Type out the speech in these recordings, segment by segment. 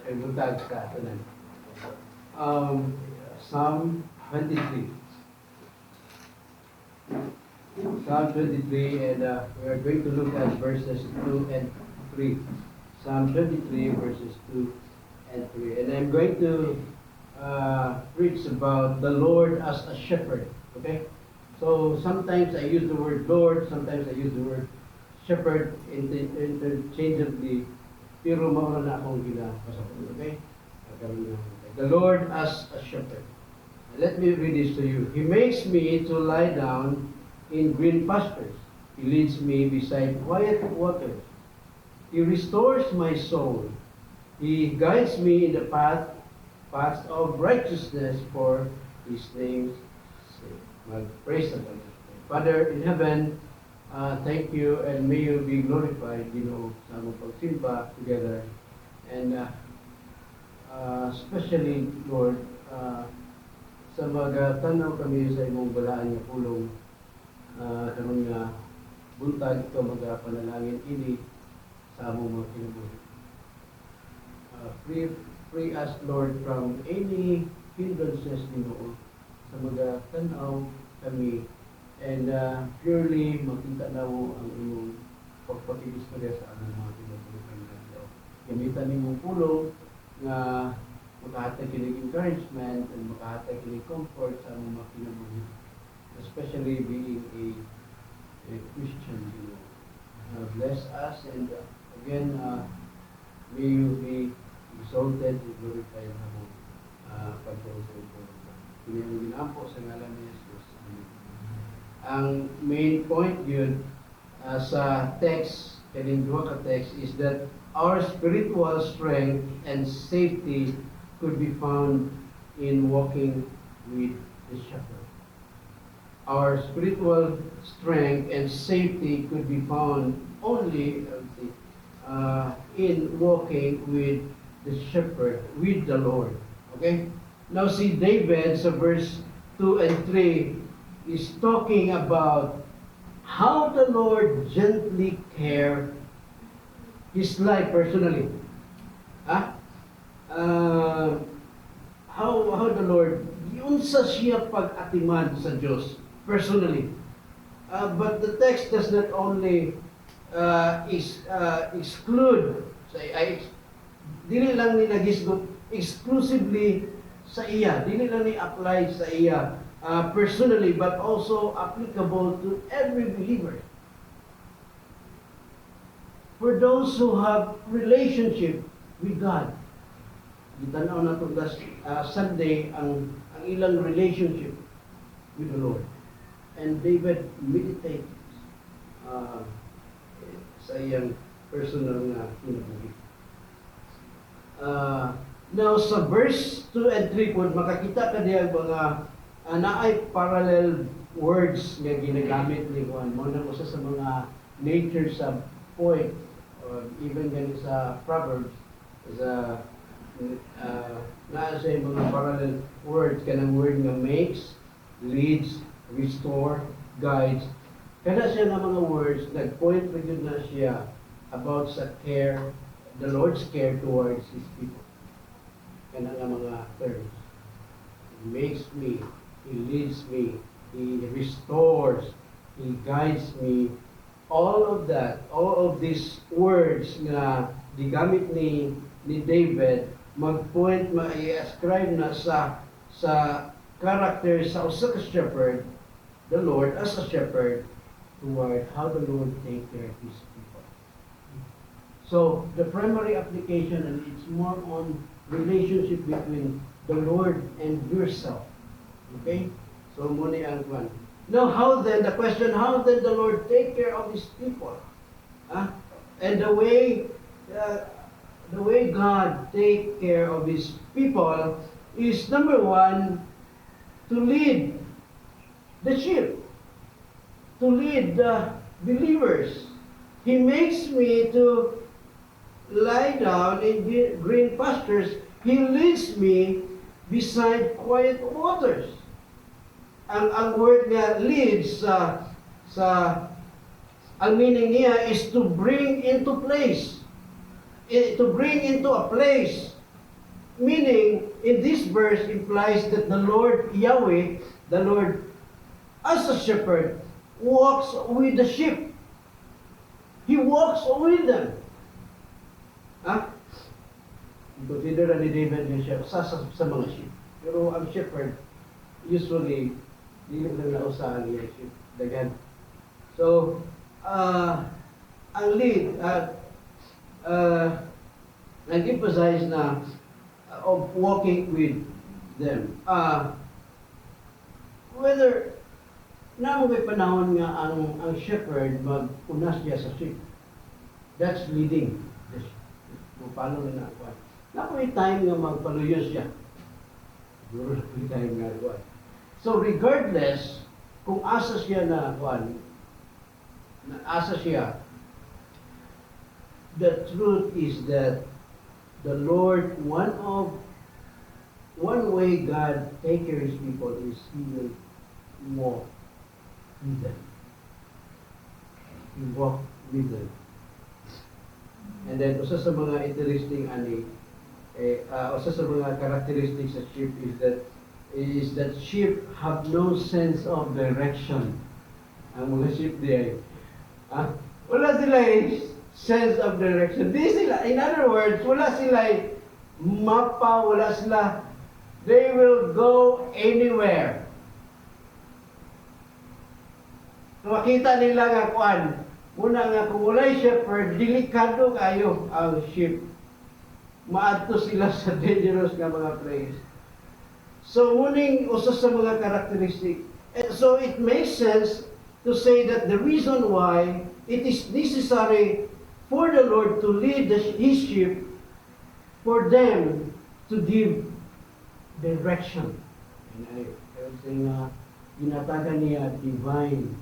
Kay butag ka tanan. Psalm 23. Psalm 23, and we are going to look at verses 2 and 3. Psalm 23, verses 2 and 3. And I'm going to preach about the Lord as a shepherd. Okay? So sometimes I use the word Lord, sometimes I use the word shepherd interchangeably. Pero mauna na akong ginapasok. Okay? The Lord as a shepherd. Let me read this to you. He makes me to lie down in green pastures. He leads me beside quiet waters. He restores my soul. He guides me in the paths of righteousness for His name's sake. Praise the Lord. Father in heaven, thank you, and may you be glorified, sa among pagsimba together. And especially, Lord, sa magatanaw kami sa imong balaan nga pulong, karon nga buntag ito magapanalangin ini sa among mga kinabuhi. Free us, Lord, from any hindrances, sa magatanaw kami, and purely makita na mo ang imong pagpakilistorya sa among mga kinabuhi. Gamitan nimong pulong nga makahatag kining encouragement and makahatag kining comfort sa among mga kinabuhi, especially being a Christian. Bless us, and again, may you be exalted and glorified na mo pagkaw sa ito. Pinampo sa ngalan ni Jesus. Ang main point yun sa text, kaning duha ka text, is that our spiritual strength and safety could be found in walking with the shepherd. Our spiritual strength and safety could be found only in walking with the shepherd, with the Lord. Okay? Now see, David sa verse 2 and 3 is talking about how the Lord gently cared his life personally. How the Lord, unsa siya pag-atiman sa Diyos personally. But the text does not only exclude, dili lang ni nagisgot exclusively sa iya, dili lang ni apply sa iya personally, but also applicable to every believer. For those who have relationship with God. Gitanaw na ito Sunday ang ilang relationship with the Lord. And David meditates sa iyang personal na kinabuhi. Now sa verse 2 and 3 po, makakita ka diya mga naay parallel words nga ginagamit ni Juan. Muna ko sa mga nature sa poet, or even ganit sa Proverbs, sa naa siya mga parallel words, kanang word nga makes, leads, restore, guides. Kada siya nga mga words, nag-point rin na siya about sa care, the Lord's care towards His people. Kana nga mga terms. He makes me, He leads me, He restores, He guides me. All of that, all of these words nga gigamit ni David, mag-point, ma-ascribe na sa character sa usa ka shepherd, the Lord as a shepherd, toward how the Lord take care of His people. So the primary application, and it's more on relationship between the Lord and yourself. Okay? So muna ang one. Now how then, the question, how then the Lord take care of His people? And the way God take care of His people is, number one, to lead the sheep, to lead the believers. He makes me to lie down in green pastures. He leads me beside quiet waters. Ang word nga leads ang meaning niya is to bring into place. To bring into a place Meaning, in this verse implies that the Lord Yahweh, the Lord as a shepherd, walks with the sheep. He walks with them. Ha? Consider ni David yung shepherd sa mga sheep. Pero ang shepherd, usually, hindi lang nausahan niya sheep. Dagan. So, ang lead, nag-emphasize na of walking with them. Whether na may panahon nga ang shepherd mag-unas niya sa sheep. That's leading. Paano na ako? Na may time nga magpaluyo siya. Siguro na may time nga ako. So regardless, kung asa siya na asa siya, the truth is that the Lord, one way God take care of his people is he will walk with them. He walk with them. And then, usa sa mga interesting usa sa mga characteristics of sheep is that sheep have no sense of direction. Ang mga sheep diay, wala sila sense of direction. Di sila, in other words, wala sila mapa, wala sila, they will go anywhere. Makita nila nga muna nga kung walay shepherd, delikado kayo ang sheep. Maadto sila sa dangerous nga mga place. So, muning usa sa mga characteristic. So, it makes sense to say that the reason why it is necessary for the Lord to lead his sheep, for them to give direction. And I was saying, ginatagan niya divine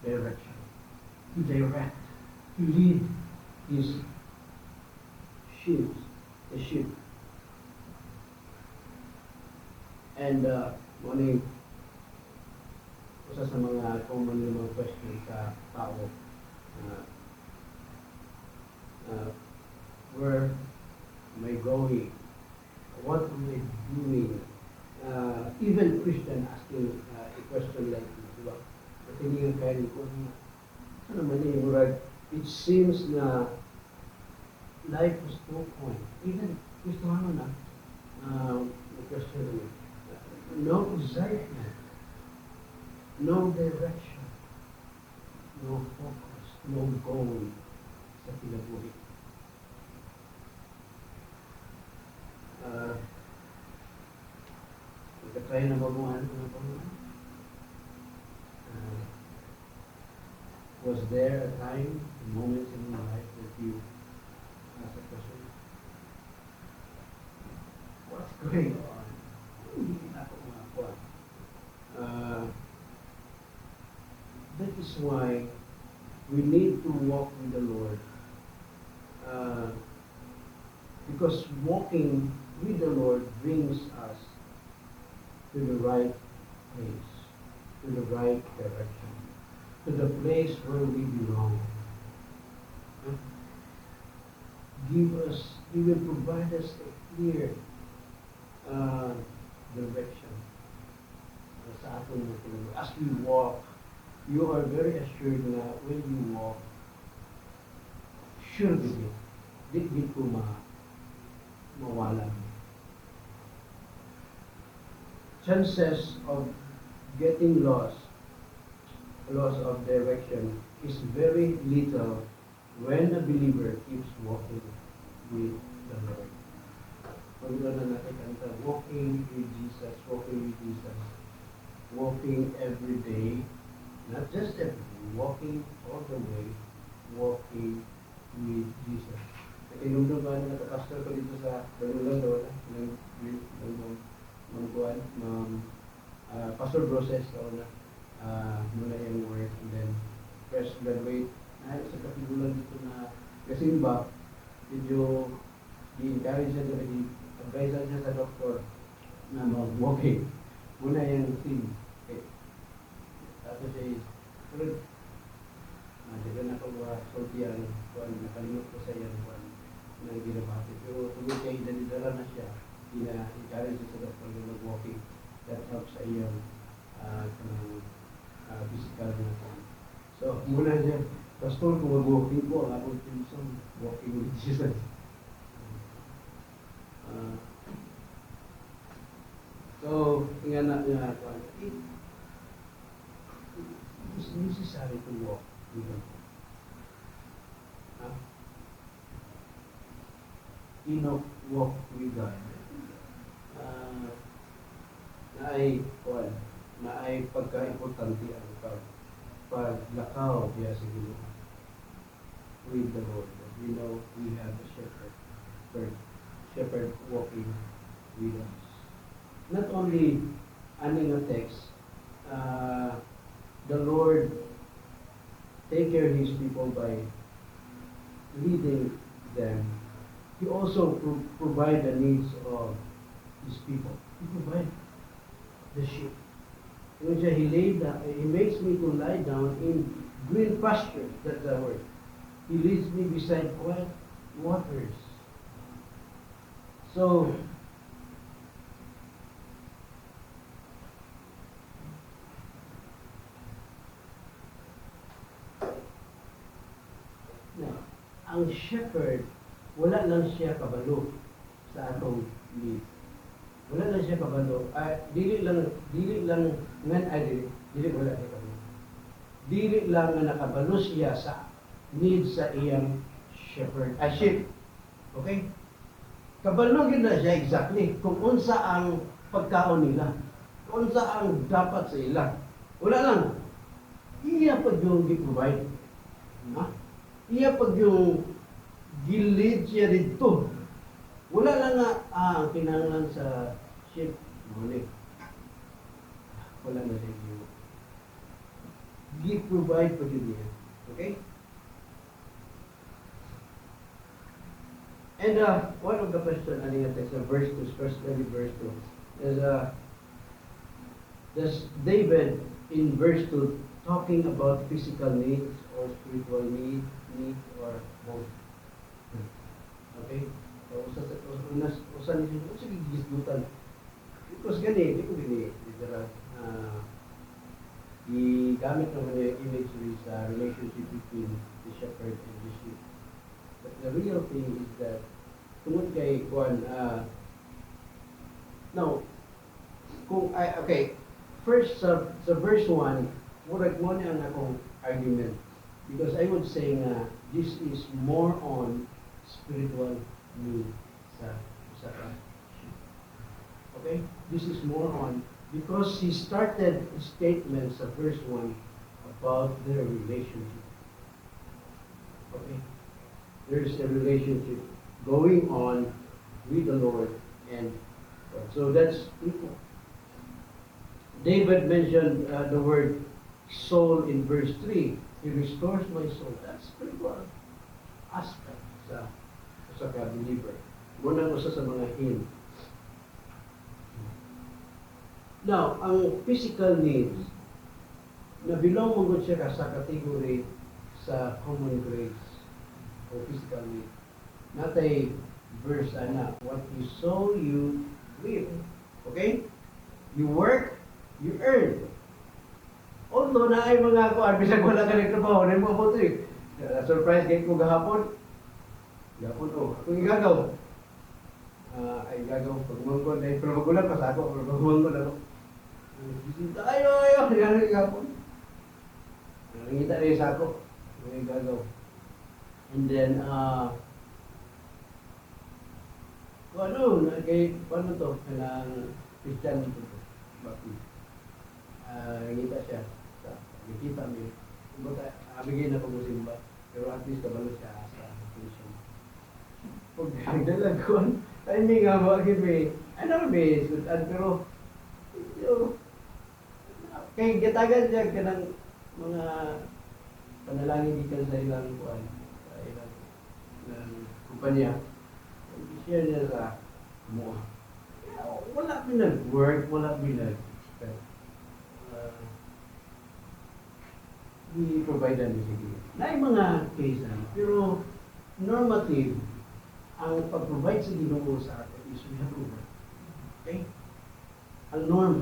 direction. To direct, to lead his sheep, the sheep. And muli, isa sa mga common na mga question sa tao, where am I going? What am I doing? Even Christian asking a question like this, diba? Patingin kayo ko, ano naman it seems na life was no point. Even Kristiyano na, question, no excitement, no direction, no focus, no goal sa kinabuhi. Magkatry na babuhan ko na babuhan. Was there a time, a moment in your life that you asked a question? What's going on? Hindi na ako makakuha. That is why we need to walk with the Lord. Because walking with the Lord brings us to the right place, to the right direction, to the place where we belong. He will provide us a clear direction. As we walk, you are very assured na when you walk, sure di ko mawala. Chances of getting loss of direction is very little when a believer keeps walking with the Lord. Pag na natin kanta, walking with Jesus, walking every day, not just every day, walking all the way, walking with Jesus. Nakinumdum ba na nakapastor ko dito sa Balulan doon, Pastor Broses doon muna yung work, and then fresh graduate sa katigulan dito na kasimba, medyo i-encourage siya doon, i-advise siya sa doktor na mag-walking muna yung team. Okay. Tapos pero dito na ako sulti yan, nakalimot ko sa yan ng ginabati, pero tugod kay dalidala na ina-encourage sa doktor na mag-walking. That helps sa iyong physical na form. So, muna niya, Pastor, kung mag-walking ko, ang akong pinsan, walking with Jesus. So, nga na nga, it's necessary to walk with them. Enoch walk with God. Na ay pagka-importante ang paglakaw diya sa Ginoo with the Lord. We know we have a shepherd walking with us. Not only aning a text, the Lord take care of His people by leading them. He also provide the needs of His people. He provide the sheep. He makes me to lie down in green pastures. That's the word. He leads me beside quiet waters. So, now, ang shepherd, wala lang siya kabalo sa atong need. Wala lang siya kabalo. Dili lang wala siya kabalo. Dili lang nga nakabalo siya sa need sa iyang sheep. Okay? Kabalo gid na siya exactly kung unsa ang pagkaon nila. Kung unsa ang dapat sa ila. Wala lang. Iya pag yung gi-provide. Iya pag yung gilid siya dito. Wala lang nga, ang kinahanglan sa sheep, muli. Wala na siya yung gi-provide pa yun niya. Okay? And one of the questions, I think it's verse 2, especially verse 2, is does David in verse 2 talking about physical needs or spiritual need or both? Okay? So, usan niyo sige gisgutan. Because gani, di ko literal gamit naman yung imagery sa relationship between the shepherd and the sheep. But the real thing is that tungod kay Juan, first sa verse 1, murag mo na ang akong argument. Because I would say na this is more on spiritual need sa sheep. Okay? This is more on, because he started statements of verse 1 about their relationship. Okay? There is a relationship going on with the Lord and God. So that's people. David mentioned the word soul in verse 3. He restores my soul. That's spiritual aspect sa believer. Muna ko sa mga hymn. Now, ang physical needs, na belong mo siya sa category sa common grace o physical need. Not a verse, what you sow, you reap. Okay? You work, you earn. Although na ay mga kuan, bisag wala ka nagtrabaho, na mo po ito surprise kayo ko gahapon. Ako igagaw. Ay gagaw pagmangkon ay pero magulang pa sa ako, pero pagmangkon ako. Ayo, yan gahapon. Nangita rin sa ako. Ay gagaw. And then paano to? Kanang Christian ito. Bakit? Nangita siya. Nakita mo. Bigay na pag-usimba. Pero at least kabalo siya sa Christian. Pag dalagon, timing nga bakit may, pero kay gatagan siya ka ng mga panalangin ikan sa ilang kuan, sa ilang kumpanya. I-share niya sa mo. Wala pinag-work, wala pinag-expect. I-provide na niya sige. Na mga case pero normative, ang pag-provide sa Ginoo sa atin is we have to work. Okay? Ang norm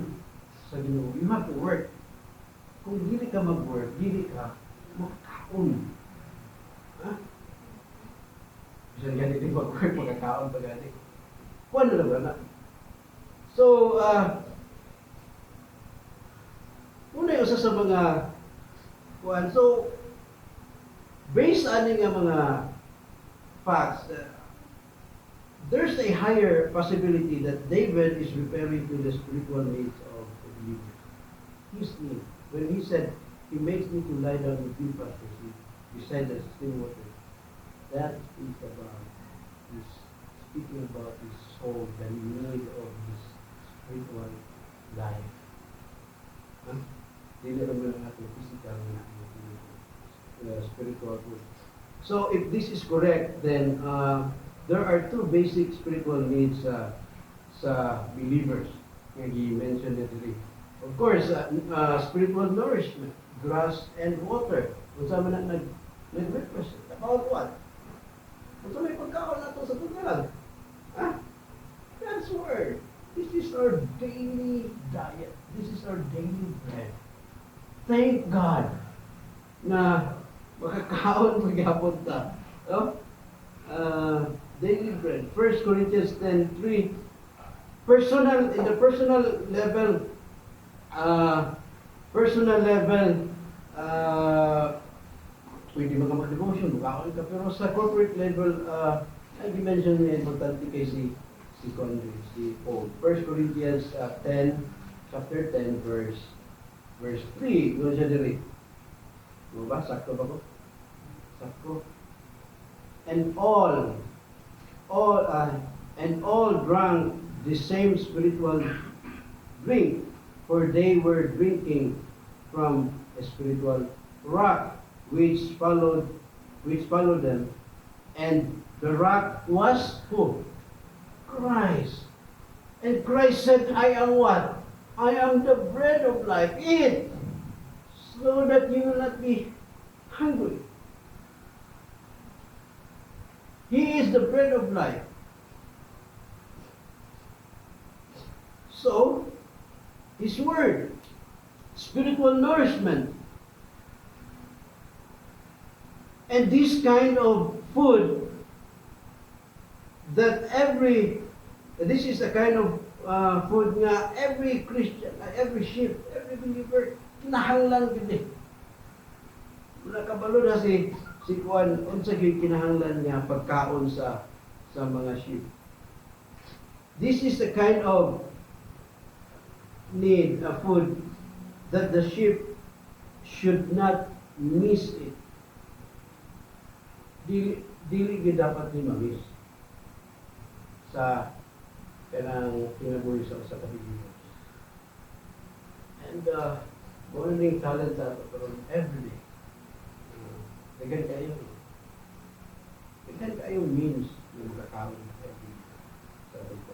sa Ginoo, you have to work. Kung dili ka mag-work, dili ka makakaon. Ha? Bisan ganit din mag-work, makakaon pa ganit. Kuha na lang na. So, una yung isa sa mga kuhan. So, based on nga mga facts, there's a higher possibility that David is referring to the spiritual needs of the believer. His need. When he said, he makes me to lie down with you, pastors, beside the still water. That is about his speaking about his soul, the need of his spiritual life. Huh? Dili naman ang ating physical na spiritual food. So if this is correct, then there are two basic spiritual needs sa believers. He mentioned it today. Of course, spiritual nourishment, grass and water. Kung saan man nag-represent. About what? Kung saan may pagkaon nato sa tugalan. Huh? God's word. This is our daily diet. This is our daily bread. Thank God na makakaon magyapon ta. Oh? Daily bread. 1 Corinthians 10:3. In the personal level, pwede mag-devotion, makaon ka. Pero sa corporate level, I mention na importante kay si Paul. 1 Corinthians 10, chapter 10, verse 3. Doon siya diri. Diba? Sakto ba ko? Sakto. And all drank the same spiritual drink, for they were drinking from a spiritual rock which followed them, and the rock was who? Christ. And Christ said, I am what? I am the bread of life. Eat, so that you will not be hungry. He is the bread of life. So, His Word, spiritual nourishment. And this kind of food this is the kind of food nga every Christian, every sheep, every believer, kinahanglan gid. Wala kabalo na si Juan, unsa gyud kinahanglan nga pagkaon sa mga sheep. This is the kind of need, a food that the sheep should not miss it. Dili gid dapat ni ma-miss sa kanang kinabuhi sa usa ka believer. And morning talent ato karon every day. Dagan kayo means yung makakaon every day.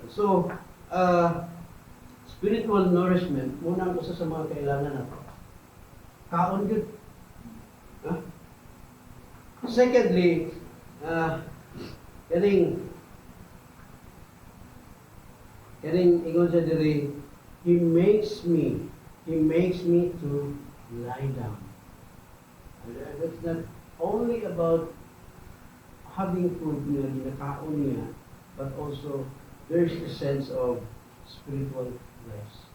So, spiritual nourishment, muna ang usa sa mga kailangan nato. Kaon gyud. Huh? Secondly, kaning ingon sa diri, He makes me to lie down. That's not only about having food na ginakaon niya, but also there's a sense of spiritual rest.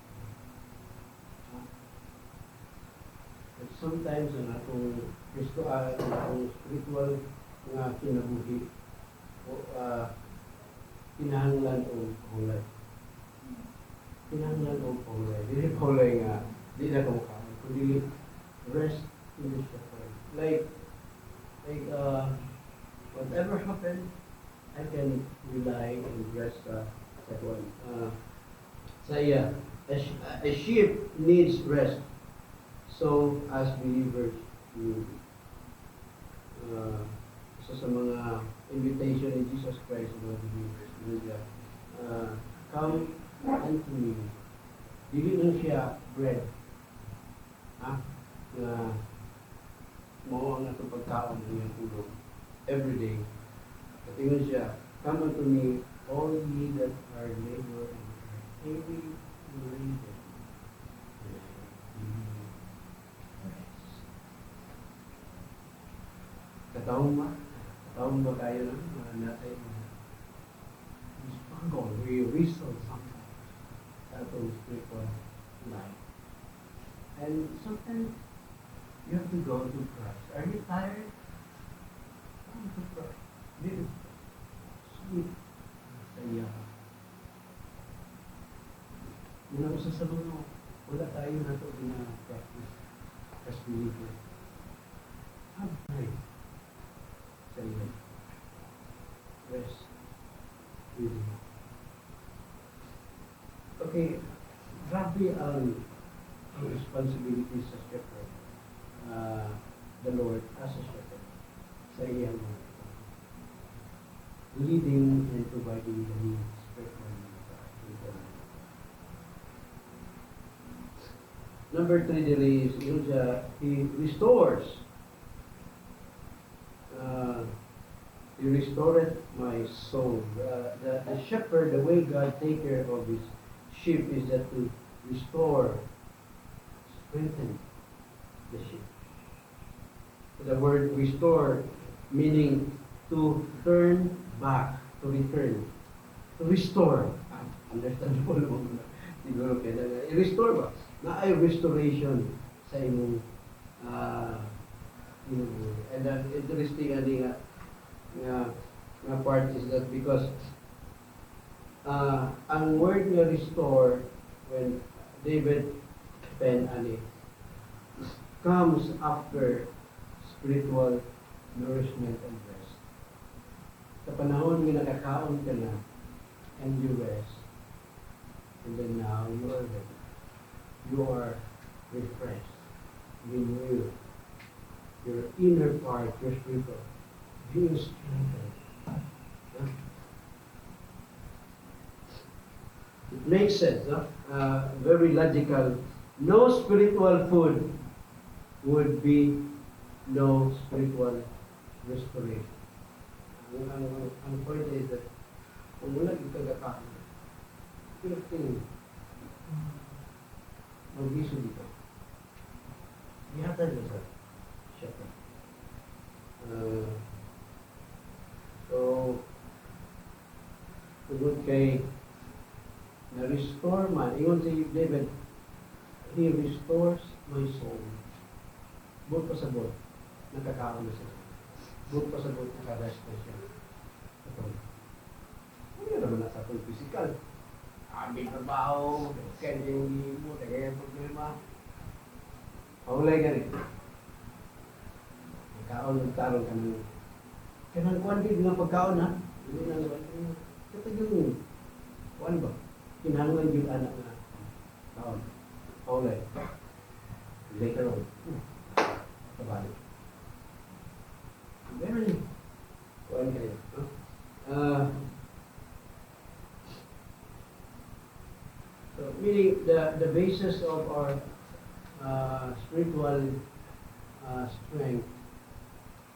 But sometimes ang atong spiritual nga kinabuhi kinahanglan o hulay. Kinahanglan o hulay. Dili hulay nga di na kumakain, kundi rest in the shepherd. Like whatever happened, I can rely and rest sa one. A sheep needs rest. So, as believers, isa sa mga invitation ni Jesus Christ sa mga believers, come unto me. Dili lang siya bread. Na mao ang atong pagkaon ng tulog every day. Katingon siya, come unto me, all ye that are labor and Amy Raven. Kataon ba? Kataon ba kayo ng mga natin? We struggle, we wrestle sometimes sa atong spiritual life. And sometimes you have to go to Christ. Are you tired? Come to Christ. Live sweet sa iya. Yun ang isa sa mga wala tayo na ito na-practice as believers. Have time sa iyo. Rest with you. Okay, grabe ang responsibilities sa shepherd. The Lord as a shepherd sa iyang mga leading and providing the needs spiritually. Number 3 there is he restores. He restored my soul. The shepherd, the way God take care of his sheep is that to restore, strengthen the sheep. The word restore meaning to turn back, to return, to restore. Understandable mo na. Siguro kaya i-restore ba? Na ay restoration sa imong and then interesting nga part is that because ang word nga restore when David pen comes after spiritual nourishment and rest. Sa panahon nga nakakaon ka na and you rest, and then now you are ready. You are refreshed, renewed. Your inner part, your spiritual, being strengthened. It makes sense, very logical. No spiritual food would be no spiritual restoration. Ang point is that kung wala yung kagakain, Philippine, mag-iso dito. Ihatag mo sa shepherd. So, tugod kay na-restore man. Ingon si David, he restores my soul. Bukod pa sa bukod, nakakaon na siya. Bukod pa sa bukod, nakarest na siya. Ito. Hindi naman nasa itong physical. Aming trabaho, kaya yung mo, kaya yung problema. Paulay ka rin. Nagkaon, nagtarong ka ng kanang kuwan din ng pagkaon ha. Hindi na naman. Kapag yung kuwan ba? Kinahanglan yung anak na kaon. Paulay. Later on. Kabalik. Meron kuwan kayo. So, meaning the basis of our spiritual strength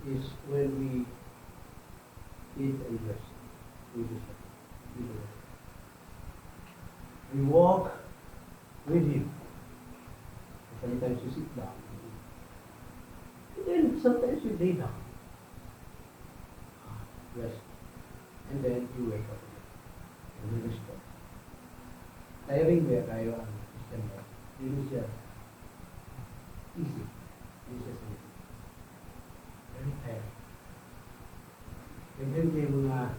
is when we eat and rest. We walk with Him. Sometimes you sit down. And then sometimes you lay down. Rest. And then you wake up again. And you restore. Tiring ba kayo ang Christian life? Hindi siya easy. Hindi siya simple. Very tiring. And then may mga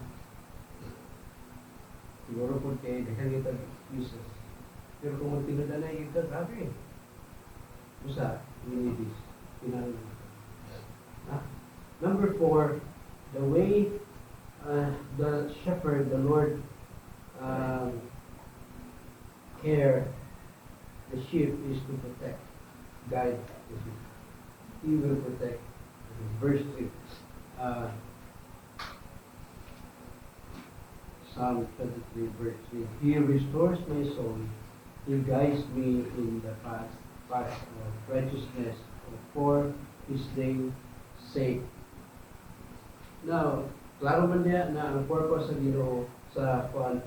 siguro po kayo nakakita excuses. Pero kung magtinudan na yung grabe. Usa, we need this. Number 4, the way the shepherd, the Lord, care the sheep is to protect, guide the sheep. He will protect. Verse 3. Psalm 23, verse 3. He restores my soul. He guides me in the path of righteousness for His name's sake. Now, klaro man niya na ang purpose sa Ginoo sa pag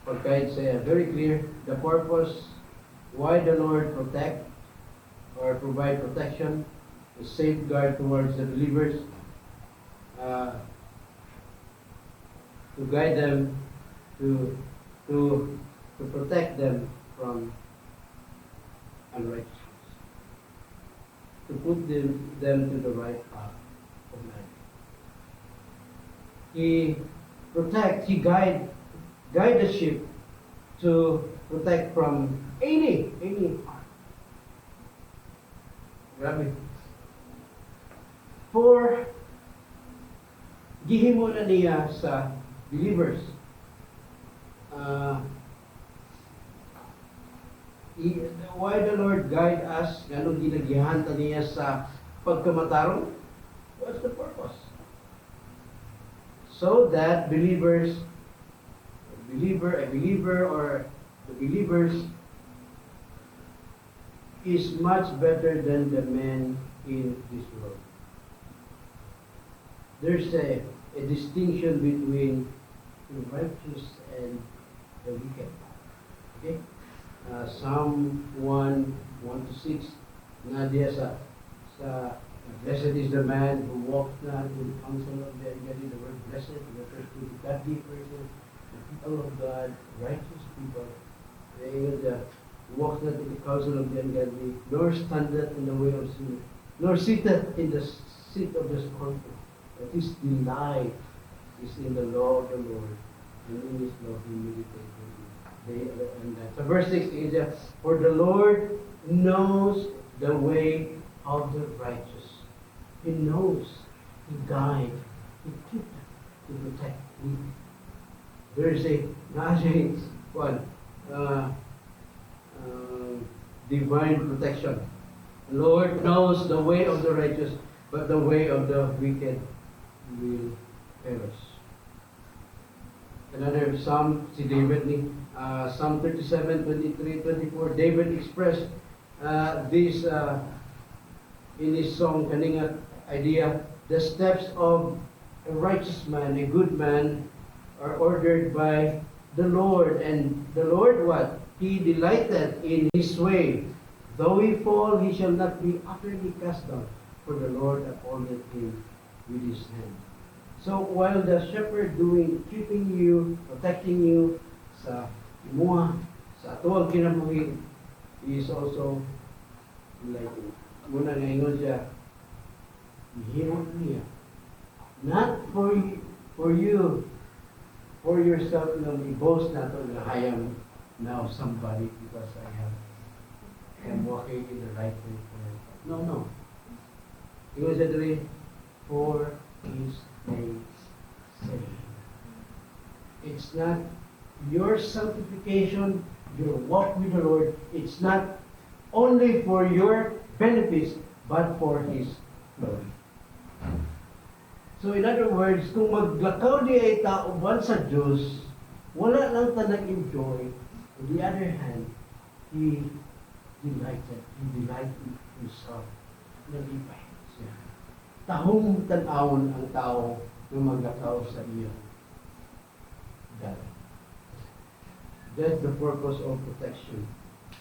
pagka say very clear the purpose why the Lord protect or provide protection, to safeguard towards the believers, uh, to guide them, to to to protect them from unrighteousness, to put them to the right path of life. He protect, he guide the sheep to protect from any harm. Grabe. For gihimo na niya sa believers. Why the Lord guide us? Ganun ginagihan ta niya sa pagkamatarong? What's the purpose? So that a believer or the believers is much better than the men in this world. There's a distinction between the righteous and the wicked. Okay? Psalm 1:1-6 na diya sa blessed is the man who walks not in the counsel of the ungodly. The word blessed refers to the godly person, the people of God, righteous people. They walks not in the counsel of the ungodly, nor standeth in the way of sinners, nor sitteth in the seat of the scornful. But his delight is in the law of the Lord, and in his law he meditates day and night. So verse 6 is for the Lord knows the way of the righteous. He knows, he guides, he keeps, to protect me. There is a divine protection. The Lord knows the way of the righteous, but the way of the wicked will perish. Another Psalm, si David ni Psalm 37:23-24, David expressed this in his song, kaninga idea, the steps of a righteous man, a good man, are ordered by the Lord. And the Lord what? He delighted in his way. Though he fall, he shall not be utterly cast down, for the Lord upholdeth him with his hand. So while the shepherd keeping you, protecting you sa imuha, sa atuang kinabuhi, he is also like, muna nga ingon siya, ihimo niya. Not for you, for yourself, i-boast na ito na I am now somebody because I am walking in the right way. No. Ingon siya dali, for his name's sake. It's not your sanctification, your walk with the Lord. It's not only for your benefits, but for his glory. So in other words, kung maglakaw di ay tauban sa Diyos, wala lang ta nag-enjoy. On the other hand, he delighted himself. Nag-ibay siya. Tahong tanawon ang tao na maglakaw sa iyo. That's the purpose of protection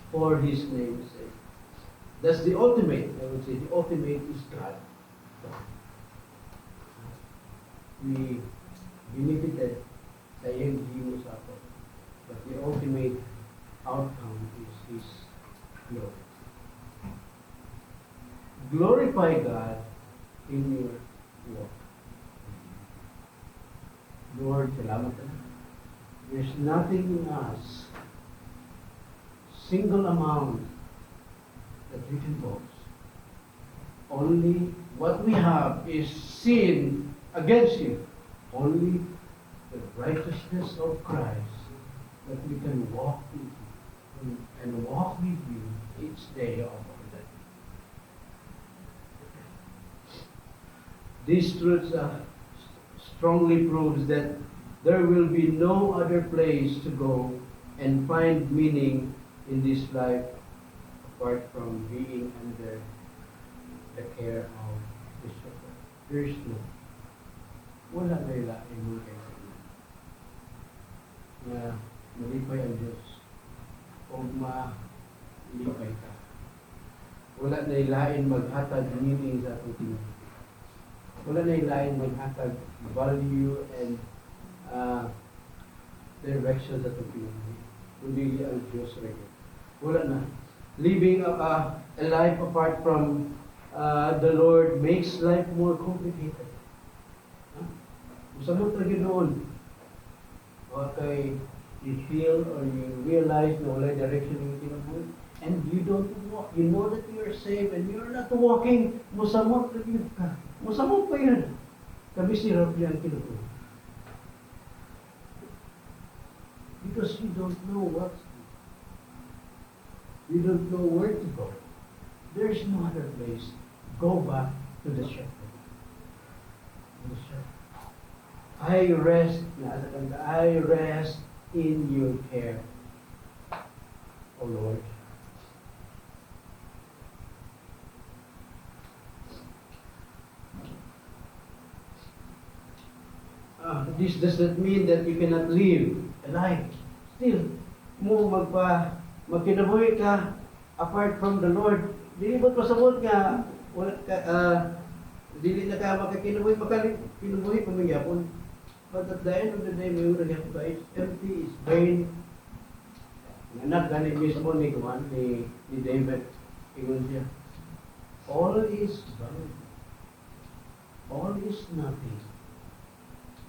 for his name's sake. That's the ultimate. I would say the ultimate is God. We benefited sa iyong himo sa ako. But the ultimate outcome is his glory. Glorify God in your walk. Lord, salamat ka. There's nothing in us, single amount, that we can boast. Only what we have is sin against you. Only the righteousness of Christ that we can walk with you and walk with you each day of our life. This truth strongly proves that there will be no other place to go and find meaning in this life apart from being under the care of the shepherd. There is no. Wala na ila imulay sa inyo. Na malipay ang Diyos o malipay ka. Wala na ilain maghatag meaning sa atong kinabuhi. Wala na ilain maghatag value and direction sa atong kinabuhi. Kundi ang Diyos rin. Wala na. Living a life apart from the Lord makes life more complicated. Sa mo talaga noon, okay, you feel or you realize na wala direction yung kinabuhi, and you don't walk. You know that you are saved and you're not walking. Musamot ka. Musamot pa yun. Kabisirap yan kinabuhi. Because you don't know what to do. You don't know where to go. There's no other place. Go back to the shepherd. The shepherd. I rest in your care, O Lord. This does not mean that you cannot live a life. Still, magkinabuhi ka apart from the Lord. Dili mo pasabot nga, dili na ka makakinabuhi, makakinabuhi pa magyapon. But at the end of the day, may urang yapon ka, it's empty, it's vain. Anak gani mismo ni David, ingon siya, all is vain. All is nothing.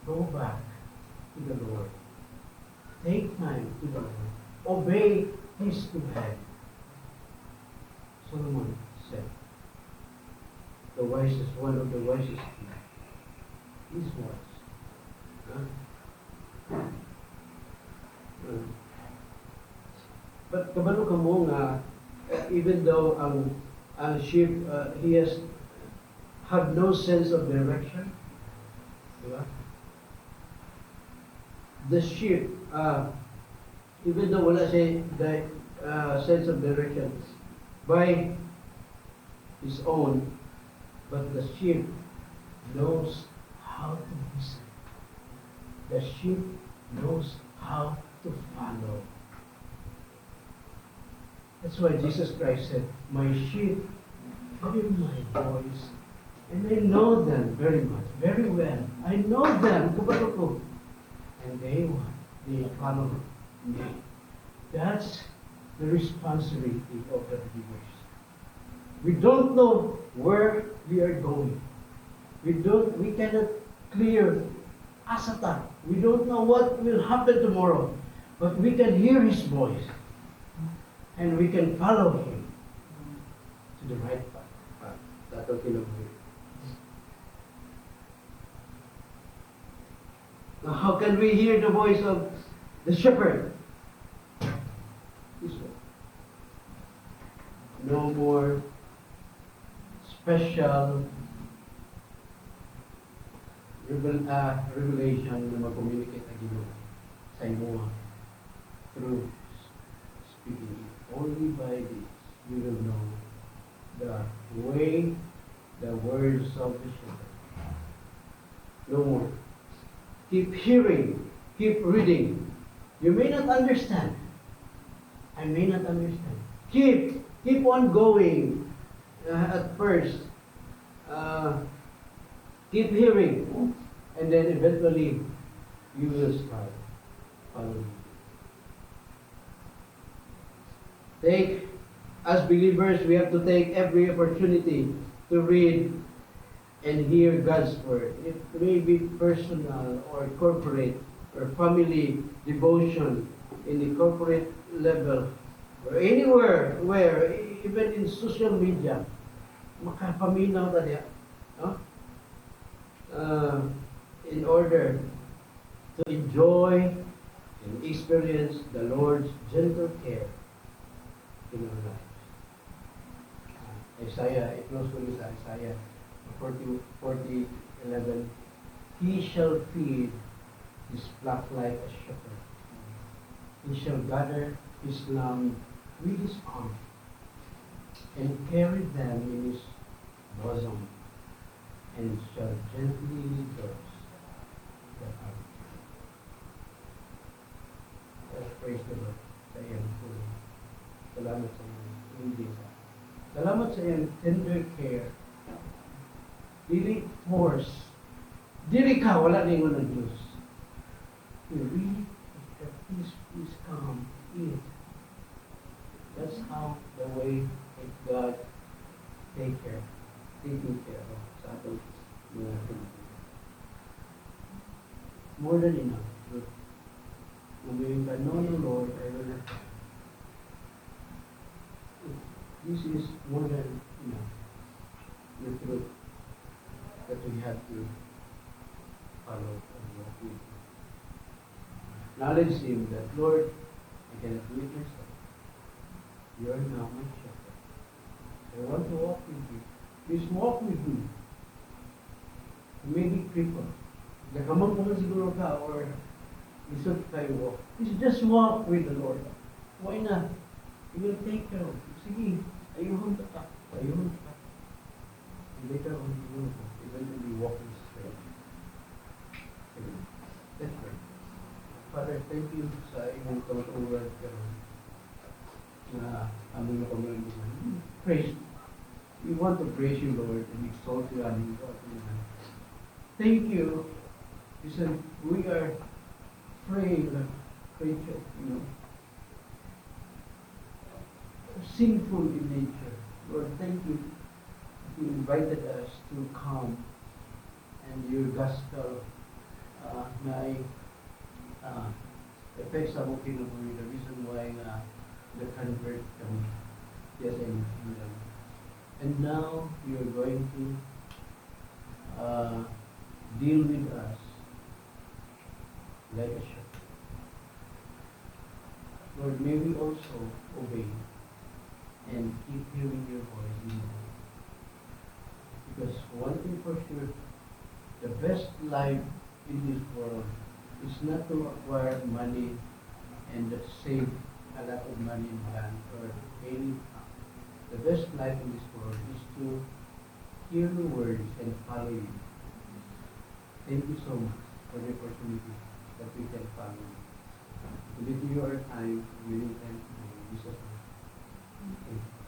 Go back to the Lord. Take time to the Lord. Obey His command. Solomon said, one of the wisest people, is wise. But kabalo ka mo nga, even though ang sheep, he has had no sense of direction, diba? The sheep, even though wala siya sense of direction by his own, but the sheep knows how to listen. The sheep knows how to follow. That's why Jesus Christ said, my sheep hear my voice, and I know them very much, very well. I know them, kabalo ko. And they follow me. That's the responsibility of the believers. We don't know where we are going. We cannot clear asata. We don't know what will happen tomorrow. But we can hear His voice. And we can follow Him to the right path. That's what we know. Now, how can we hear the voice of the shepherd? This way. No more special revelation na mag-communicate na Ginoo sa imo through speaking. Only by this you will know the way, the words of the shepherd. No more. Keep hearing, keep reading. You may not understand. I may not understand. Keep on going at first. Keep hearing. And then eventually, you will start following. As believers, we have to take every opportunity to read and hear God's word. It may be personal or corporate or family devotion in the corporate level or anywhere, where even in social media, makapaminaw ta diya. No? In order to enjoy and experience the Lord's gentle care in our lives. Isaiah, it close to Isaiah 40:11. He shall feed his flock like a shepherd. He shall gather his lamb with his arm and carry them in his bosom, and shall gently lead those that are. Praise the Lord. Sa iyang tulong. Salamat sa iyang hindi sa. Salamat sa iyang tender care. Dili force. Dili ka, wala na yung ng Diyos. You really, please come, eat. That's how the way that God taking care of sa atong mga Pilipino. More than enough. Umayin ka, no, Lord, I will not. This is more than enough. The truth that we have to follow and walk with. Acknowledge Him that, Lord, I cannot do it myself. You are now my shepherd. I want to walk with you. Please walk with me. You may be crippled. Nakamang mo siguro ka or isot kayo walk. Please just walk with the Lord. Why not? He will take care of you. Sige, ayuhon ka. Ayuhon ka. And later on, you will eventually walking straight. Let's pray. Father, thank you sa inyong kamatulad na aming nakamalimutan. Praise. We want to praise you, Lord, and exalt you and God. Thank you. Listen, we are frail creatures, sinful in nature. Lord, thank you. You invited us to come and your gospel affects our kingdom. The reason why the convert come. Yes, I'm kingdom. And now you're going to deal with us like a shepherd. Lord, may we also obey and keep hearing your voice. Because one thing for sure, the best life in this world is not to acquire money and save a lot of money in bank or any. The best life in this world is to hear the words and follow you. Thank you so much for the opportunity that we can follow you. Give it to your time, we thank you. In Jesus' name. Thank you.